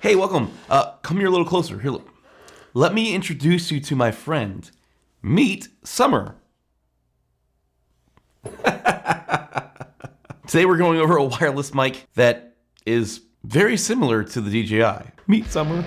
Hey, welcome. Come here a little closer. Here, look. Let me introduce you to my friend, MeetSummer. Today we're going over a wireless mic that is very similar to the DJI. MeetSummer.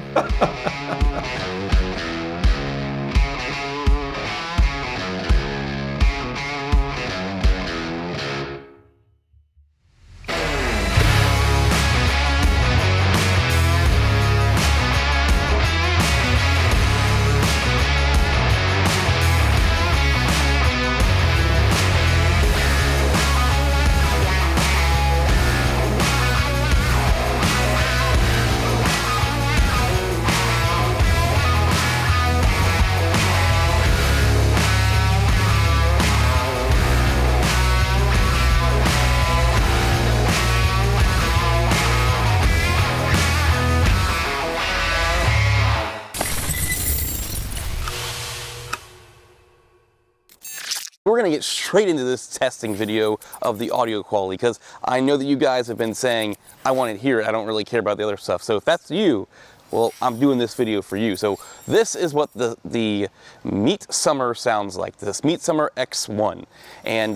We're gonna get straight into this testing video of the audio quality because I know that you guys have been saying, I want to hear it, I don't really care about the other stuff. So if that's you, well, I'm doing this video for you. So this is what the MeetSummer sounds like, this MeetSummer X1. And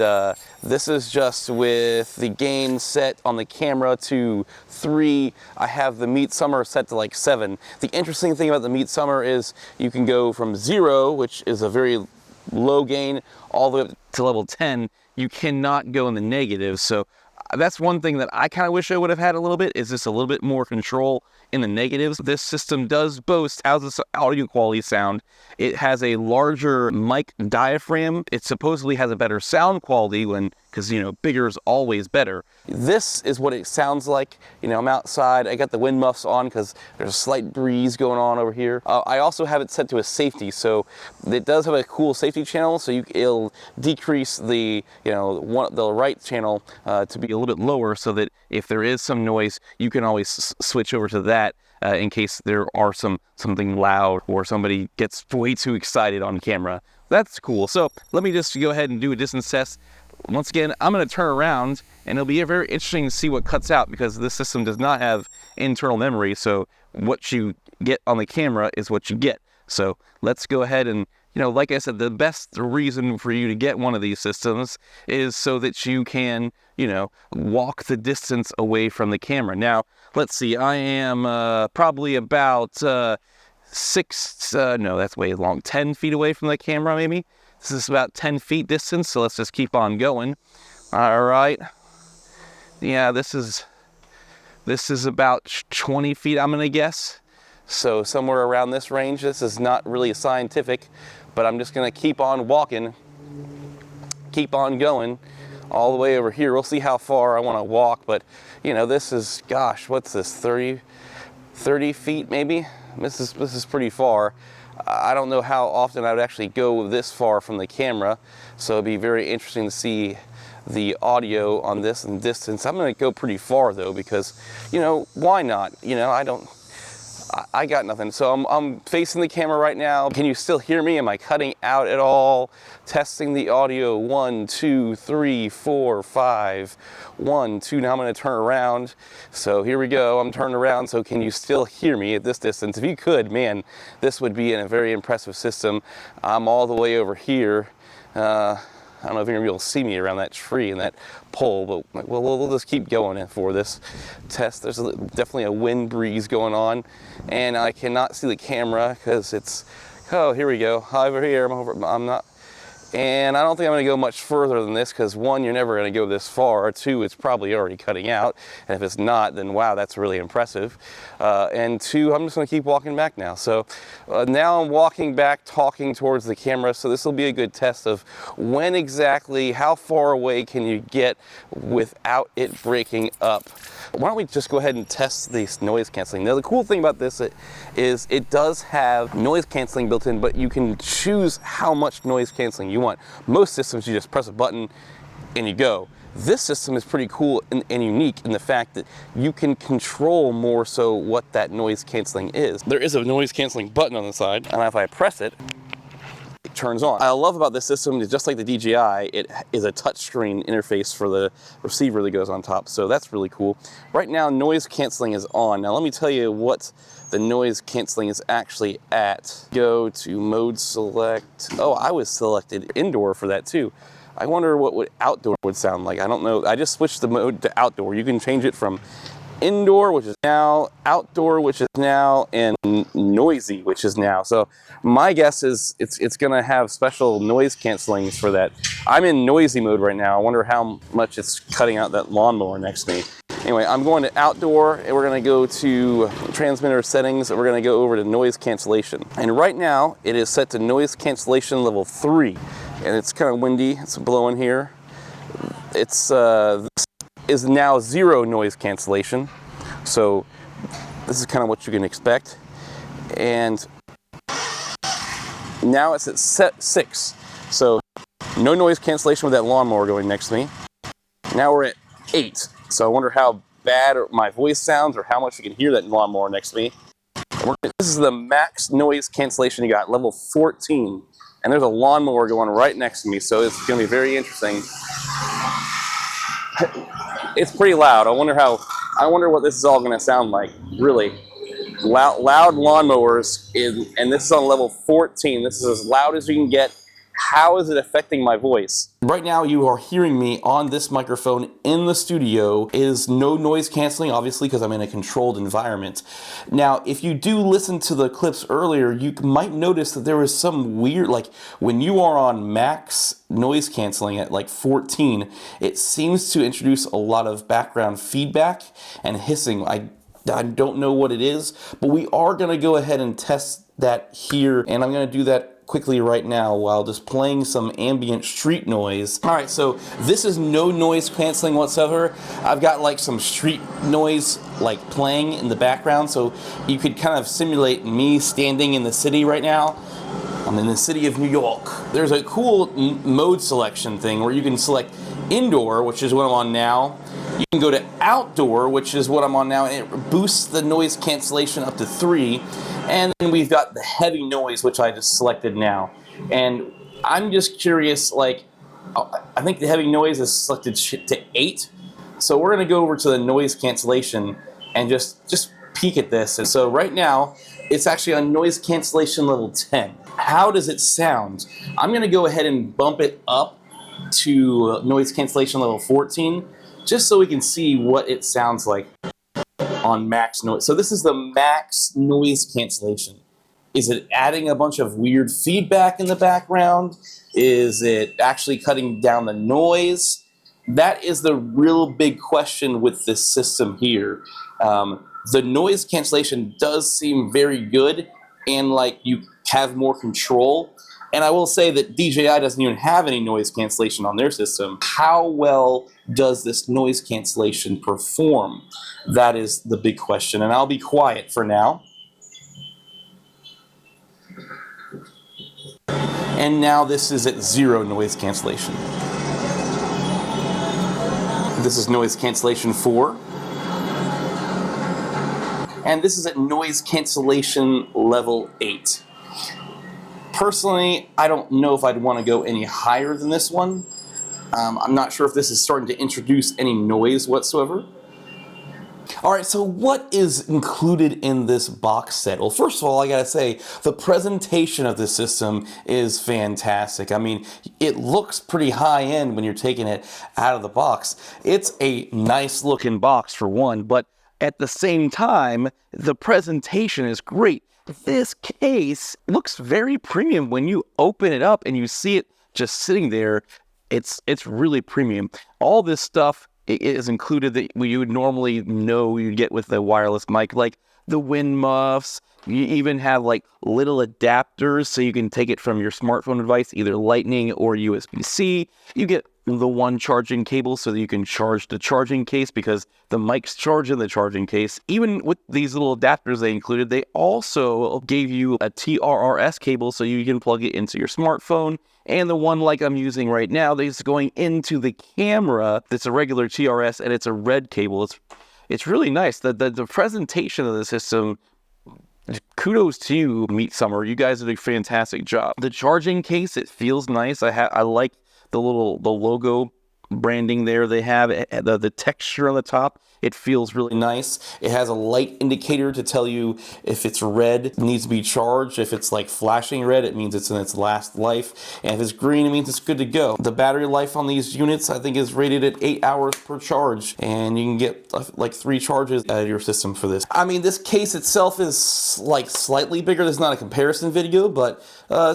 this is just with the gain set on the camera to 3. I have the MeetSummer set to like 7. The interesting thing about the MeetSummer is you can go from 0, which is a very low gain, all the way up to level 10. You cannot go in the negative. So that's one thing that I kind of wish I would have had a little bit, is just a little bit more control in the negatives. This system does boast, how's this audio quality sound? It has a larger mic diaphragm. It supposedly has a better sound quality because, you know, bigger is always better. This is what it sounds like. You know, I'm outside, I got the wind muffs on because there's a slight breeze going on over here. I also have it set to a safety, so it does have a cool safety channel, so it'll decrease the, you know, the right channel to be a little bit lower, so that if there is some noise, you can always switch over to that in case there are something loud or somebody gets way too excited on camera. That's cool. So let me just go ahead and do a distance test. Once again, I'm going to turn around, and it'll be very interesting to see what cuts out, because this system does not have internal memory, so what you get on the camera is what you get. So let's go ahead and, you know, like I said, the best reason for you to get one of these systems is so that you can, you know, walk the distance away from the camera. Now, let's see, I am probably about 10 feet away from the camera, maybe. This is about 10 feet distance, so let's just keep on going. All right. Yeah, this is about 20 feet, I'm gonna guess. So somewhere around this range. This is not really scientific, but I'm just gonna keep on walking, keep on going all the way over here. We'll see how far I wanna walk, but you know, this is, gosh, what's this, 30 feet maybe? This is pretty far. I don't know how often I would actually go this far from the camera, so it'd be very interesting to see the audio on this and distance. I'm gonna go pretty far though, because, you know, why not? You know, I got nothing. So I'm facing the camera right now. Can you still hear me? Am I cutting out at all? Testing the audio. 1, 2, 3, 4, 5. 1, 2. Now I'm going to turn around. So here we go. I'm turned around. So can you still hear me at this distance? If you could, man, this would be a very impressive system. I'm all the way over here. I don't know if you're gonna be able to see me around that tree and that pole, but we'll just keep going for this test. There's definitely a wind breeze going on, and I cannot see the camera because it's, oh, here we go. Over here, I'm not, and I don't think I'm gonna go much further than this, because 1, you're never gonna go this far, or 2, it's probably already cutting out, and if it's not, then wow, that's really impressive. And 2, I'm just gonna keep walking back now. So now I'm walking back, talking towards the camera, so this will be a good test of when exactly, how far away can you get without it breaking up. Why don't we just go ahead and test this noise canceling. Now the cool thing about this is it does have noise canceling built in, but you can choose how much noise canceling you want. Most systems, you just press a button and you go. This system is pretty cool and unique in the fact that you can control more so what that noise canceling is. There is a noise canceling button on the side, and if I press it, it turns on. I love about this system is just like the DJI, it is a touchscreen interface for the receiver that goes on top. So that's really cool. Right now, noise canceling is on. Now let me tell you what the noise canceling is actually at. Go to mode select. Oh, I was selected indoor for that too. I wonder what outdoor would sound like. I don't know. I just switched the mode to outdoor. You can change it from indoor, which is now, outdoor, which is now, and noisy, which is now. So my guess is it's gonna have special noise cancelings for that. I'm in noisy mode right now. I wonder how much it's cutting out that lawnmower next to me. Anyway, I'm going to outdoor, and we're gonna go to transmitter settings, and we're gonna go over to noise cancellation. And right now, it is set to noise cancellation level 3. And it's kind of windy, it's blowing here. This is now 0 noise cancellation. So this is kind of what you can expect. And now it's at set 6. So no noise cancellation with that lawnmower going next to me. Now we're at 8. So I wonder how bad my voice sounds or how much you can hear that lawnmower next to me. This is the max noise cancellation you got, level 14. And there's a lawnmower going right next to me, so it's going to be very interesting. It's pretty loud. I wonder what this is all going to sound like. Really, loud lawnmowers, and this is on level 14. This is as loud as you can get. How is it affecting my voice? Right now, you are hearing me on this microphone in the studio. It is no noise canceling, obviously, because I'm in a controlled environment. Now, if you do listen to the clips earlier, you might notice that there was some weird, like when you are on max noise canceling at like 14, it seems to introduce a lot of background feedback and hissing. I don't know what it is, but we are going to go ahead and test that here, and I'm going to do that quickly right now while just playing some ambient street noise. All right, so this is no noise canceling whatsoever. I've got like some street noise like playing in the background, so you could kind of simulate me standing in the city right now. I'm in the city of New York. There's a cool mode selection thing where you can select indoor, which is what I'm on now. You can go to outdoor, which is what I'm on now, and it boosts the noise cancellation up to 3. And then we've got the heavy noise, which I just selected now. And I'm just curious, like, I think the heavy noise is selected to 8. So we're gonna go over to the noise cancellation and just peek at this. And so right now, it's actually on noise cancellation level 10. How does it sound? I'm gonna go ahead and bump it up to noise cancellation level 14, just so we can see what it sounds like on max noise. So this is the max noise cancellation. Is it adding a bunch of weird feedback in the background? Is it actually cutting down the noise? That is the real big question with this system here. The noise cancellation does seem very good, and like you have more control. And I will say that DJI doesn't even have any noise cancellation on their system. How well does this noise cancellation perform? That is the big question, and I'll be quiet for now. And now this is at 0 noise cancellation. This is noise cancellation 4. And this is at noise cancellation level 8. Personally, I don't know if I'd want to go any higher than this one. I'm not sure if this is starting to introduce any noise whatsoever. All right, so what is included in this box set? Well, first of all, I gotta say, the presentation of this system is fantastic. I mean, it looks pretty high-end when you're taking it out of the box. It's a nice looking box for one, but at the same time, the presentation is great. This case looks very premium when you open it up and you see it just sitting there. It's really premium. All this stuff is included that you would normally know you'd get with the wireless mic, like the wind muffs. You even have like little adapters so you can take it from your smartphone device, either Lightning or USB-C. You get the one charging cable so that you can charge the charging case, because the mic's charging the charging case. Even with these little adapters they included, they also gave you a TRRS cable so you can plug it into your smartphone. And the one like I'm using right now, that's going into the camera, that's a regular TRS, and it's a red cable. It's really nice. The presentation of the system kudos to you, MeetSummer. You guys did a fantastic job. The charging case, it feels nice. I like the logo branding there they have. The texture on the top, it feels really nice. It has a light indicator to tell you if it's red, it needs to be charged. If it's like flashing red, it means it's in its last life. And if it's green, it means it's good to go. The battery life on these units, I think, is rated at 8 hours per charge. And you can get like 3 charges out of your system for this. I mean, this case itself is like slightly bigger. There's not a comparison video, but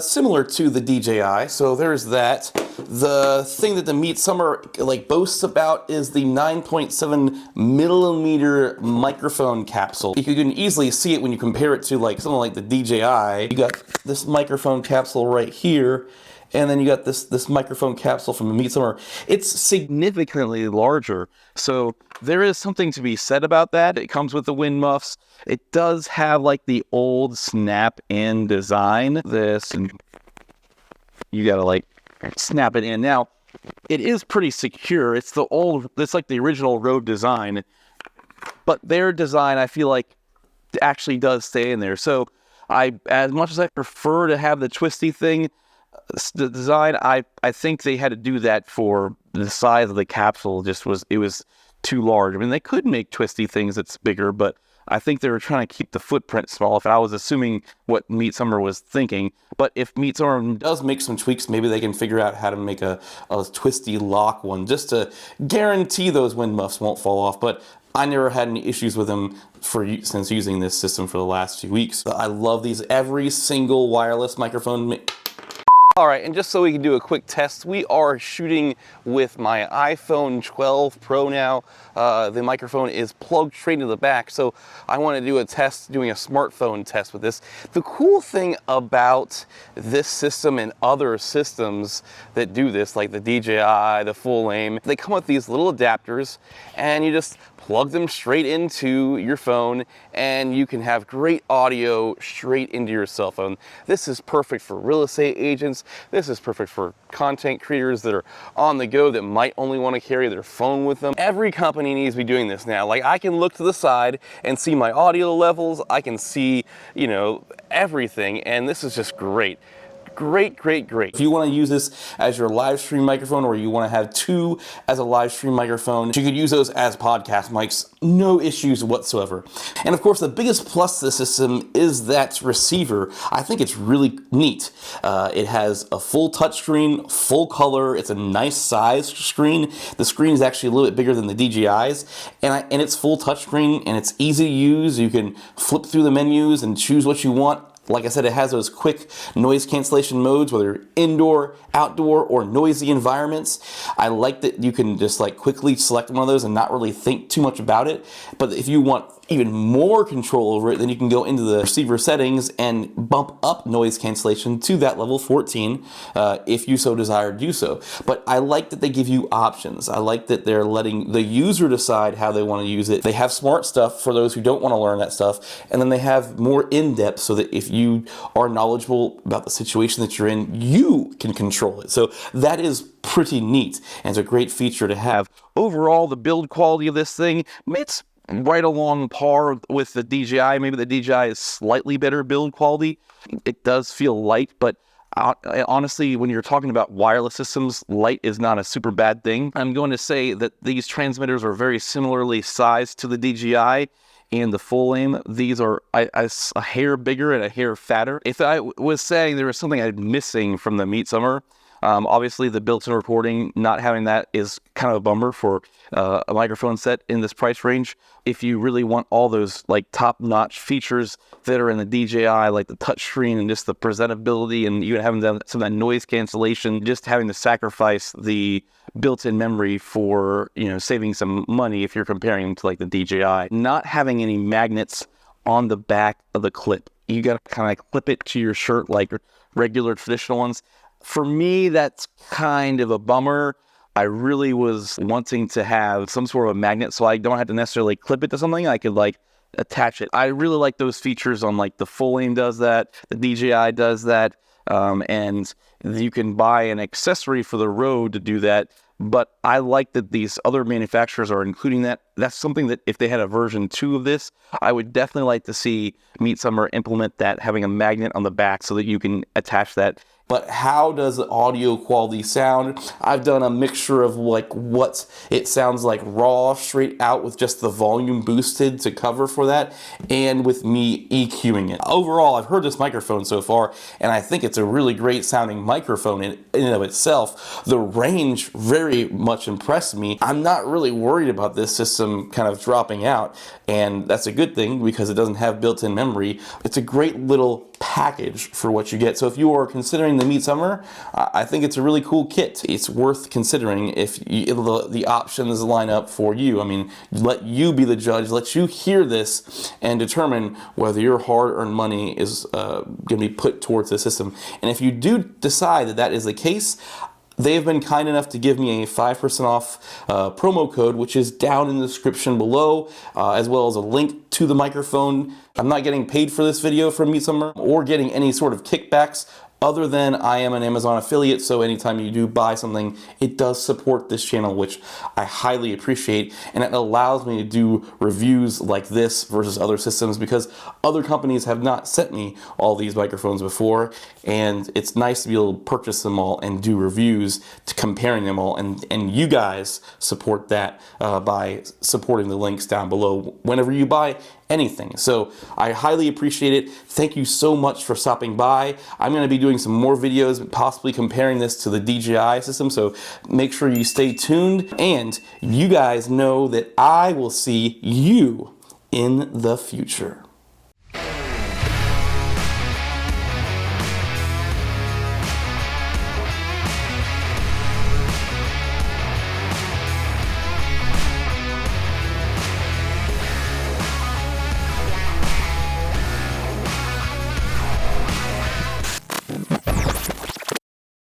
similar to the DJI. So there's that. The thing that the MeetSummer like boasts about is the 9.7 millimeter microphone capsule. You can easily see it when you compare it to like something like the DJI. You got this microphone capsule right here, and then you got this microphone capsule from the MeetSummer. It's significantly larger, so there is something to be said about that. It comes with the wind muffs. It does have like the old snap-in design. This, and you gotta like snap it in. Now, it is pretty secure. It's like the original Rode design, but their design, I feel like, actually does stay in there. So as much as I prefer to have the twisty thing, the design, I think they had to do that for the size of the capsule. It was too large. I mean, they could make twisty things that's bigger, but I think they were trying to keep the footprint small, if I was assuming what MeetSummer was thinking. But if MeetSummer does make some tweaks, maybe they can figure out how to make a twisty lock one, just to guarantee those wind muffs won't fall off. But I never had any issues with them since using this system for the last few weeks. I love these. Every single wireless microphone. All right, and just so we can do a quick test, we are shooting with my iPhone 12 Pro now. The microphone is plugged straight into the back, so I want to do a test, doing a smartphone test with this. The cool thing about this system and other systems that do this, like the DJI, the Full Aim, they come with these little adapters, and you just plug them straight into your phone, and you can have great audio straight into your cell phone. This is perfect for real estate agents. This is perfect for content creators that are on the go that might only want to carry their phone with them. Every company needs to be doing this now. Like, I can look to the side and see my audio levels. I can see, you know, everything, and this is just great. Great, great, great. If you want to use this as your live stream microphone, or you want to have 2 as a live stream microphone, you could use those as podcast mics. No issues whatsoever. And of course, the biggest plus to the system is that receiver. I think it's really neat. It has a full touchscreen, full color. It's a nice size screen. The screen is actually a little bit bigger than the DJI's, and it's full touchscreen, and it's easy to use. You can flip through the menus and choose what you want. Like I said, it has those quick noise cancellation modes, whether you're indoor, outdoor, or noisy environments. I like that you can just like quickly select one of those and not really think too much about it. But if you want even more control over it, then you can go into the receiver settings and bump up noise cancellation to that level 14 if you so desire to do so. But I like that they give you options. I like that they're letting the user decide how they want to use it. They have smart stuff for those who don't want to learn that stuff, and then they have more in-depth so that if you are knowledgeable about the situation that you're in, you can control it. So that is pretty neat, and it's a great feature to have. Overall, the build quality of this thing, it's right along par with the DJI. Maybe the DJI is slightly better build quality. It does feel light, but honestly, when you're talking about wireless systems, light is not a super bad thing. I'm going to say that these transmitters are very similarly sized to the DJI and the Full Aim. These are a hair bigger and a hair fatter. If I was saying there was something I'm missing from the MeetSummer, obviously the built-in recording, not having that is kind of a bummer for a microphone set in this price range. If you really want all those like top-notch features that are in the DJI, like the touchscreen and just the presentability, and even having some of that noise cancellation, just having to sacrifice the built-in memory for, you know, saving some money if you're comparing them to like the DJI. Not having any magnets on the back of the clip. You got to kind of clip it to your shirt like regular traditional ones. For me, that's kind of a bummer. I really was wanting to have some sort of a magnet so I don't have to necessarily clip it to something. I could like attach it. I really like those features on like the Full Aim does that, the DJI does that, and you can buy an accessory for the Rode to do that. but I like that these other manufacturers are including that. That's something that if they had a version 2 of this, I would definitely like to see MeetSummer implement that, having a magnet on the back so that you can attach that. But how does the audio quality sound? I've done a mixture of like what it sounds like raw, straight out with just the volume boosted to cover for that, and with me EQing it. Overall, I've heard this microphone so far, and I think it's a really great sounding microphone in and of itself. The range very much impressed me. I'm not really worried about this system kind of dropping out, and that's a good thing because it doesn't have built-in memory. It's a great little package for what you get. So if you are considering the MeetSummer, I think it's a really cool kit. It's worth considering if the options line up for you. I mean, let you be the judge, let you hear this and determine whether your hard-earned money is going to be put towards the system. And if you do decide that that is the case, they have been kind enough to give me a 5% off promo code, which is down in the description below, as well as a link to the microphone. I'm not getting paid for this video from MeetSummer or getting any sort of kickbacks other than I am an Amazon affiliate, so anytime you do buy something, it does support this channel, which I highly appreciate, and it allows me to do reviews like this versus other systems because other companies have not sent me all these microphones before, and it's nice to be able to purchase them all and do reviews to comparing them all, and you guys support that by supporting the links down below whenever you buy anything. So I highly appreciate it. Thank you so much for stopping by. I'm going to be doing some more videos, possibly comparing this to the DJI system, so make sure you stay tuned, and you guys know that I will see you in the future.